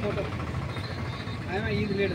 Photo Eid lead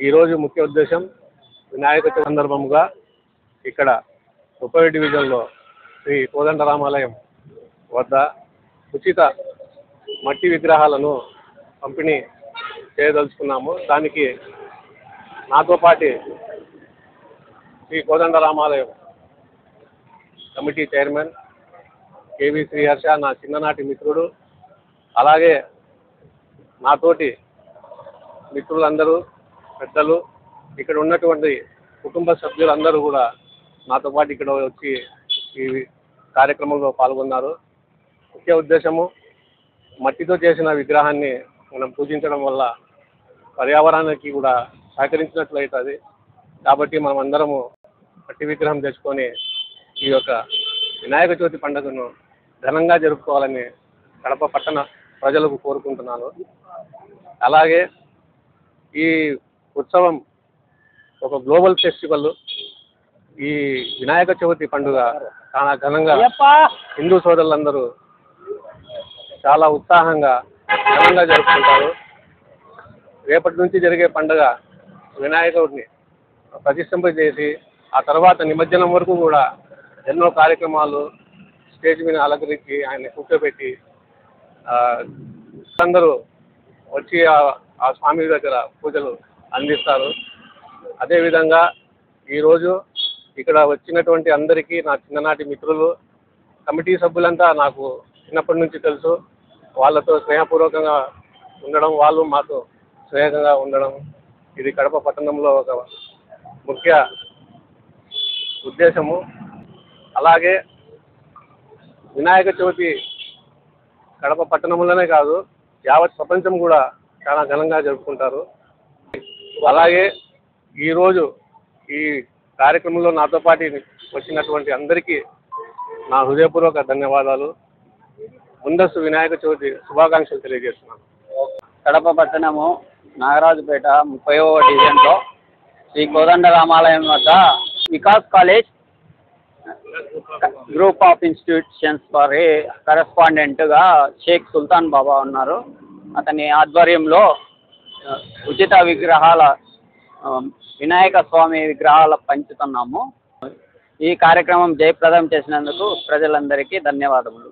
ఈ రోజు ముఖ్య ఉద్దేశం వినాయక చవితి సందర్భంగా ఇక్కడ 30 డివిజన్లో శ్రీ కోదండరామాలయం వద్ద ఉచిత మట్టి విగ్రహాలను పంపిణీ చేయదలుచుకున్నాము. దానికి నాతో పాటు Shri Kodandaramalayam committee chairman KV Sriharsha నా చిన్ననాటి మిత్రుడు, అలాగే నాతోటి మిత్రులందరూ పెద్దలు, ఇక్కడ ఉన్నటువంటి కుటుంబ సభ్యులందరూ కూడా నాతో పాటు ఇక్కడ వచ్చి ఈ కార్యక్రమంలో పాల్గొన్నారు. ముఖ్య ఉద్దేశము మట్టితో చేసిన విగ్రహాన్ని మనం పూజించడం వల్ల పర్యావరణానికి కూడా సహకరించినట్లయితుంది. కాబట్టి మనం అందరము మట్టి విగ్రహం తెచ్చుకొని ఈ యొక్క వినాయక చవితి పండుగను ఘనంగా జరుపుకోవాలని కడప పట్టణ ప్రజలకు కోరుకుంటున్నాను. అలాగే ఈ ఉత్సవం ఒక గ్లోబల్ ఫెస్టివల్. ఈ వినాయక చవితి పండుగ చాలా ఘనంగా హిందూ సోదరులందరూ చాలా ఉత్సాహంగా ఘనంగా జరుపుకుంటారు. రేపటి నుంచి జరిగే పండుగ వినాయకుడిని ప్రతిష్ఠింప చేసి ఆ తర్వాత నిమజ్జనం వరకు కూడా ఎన్నో కార్యక్రమాలు స్టేజ్ మీద అలంకరించి ఆయన కూర్చోబెట్టి అందరూ వచ్చి ఆ స్వామి దగ్గర పూజలు అందిస్తారు. అదేవిధంగా ఈరోజు ఇక్కడ వచ్చినటువంటి అందరికీ నా చిన్ననాటి మిత్రులు, కమిటీ సభ్యులంతా నాకు చిన్నప్పటి నుంచి తెలుసు. వాళ్ళతో స్నేహపూర్వకంగా ఉండడం, వాళ్ళు మాతో స్నేహంగా ఉండడం ఇది కడప పట్టణంలో ఒక ముఖ్య ఉద్దేశము. అలాగే వినాయక చవితి కడప పట్టణంలోనే కాదు యావత్ ప్రపంచం కూడా చాలా ఘనంగా జరుపుకుంటారు. అలాగే ఈరోజు ఈ కార్యక్రమంలో నాతో పాటు వచ్చినటువంటి అందరికీ నా హృదయపూర్వక ధన్యవాదాలు. ముందస్తు వినాయక చవితి శుభాకాంక్షలు తెలియజేస్తున్నాను. కడప పట్టణము నాగరాజుపేట 30వ డివిజన్లో శ్రీ కోదండరామాలయం వద్ద Vikas college group of institutions for కరెస్పాండెంట్గా షేక్ సుల్తాన్ బాబా ఉన్నారు. అతని ఆధ్వర్యంలో ఉచిత విగ్రహాల వినాయక స్వామి విగ్రహాలు పంచుతున్నాము. ఈ కార్యక్రమం జయప్రదం చేసినందుకు ప్రజలందరికీ ధన్యవాదములు.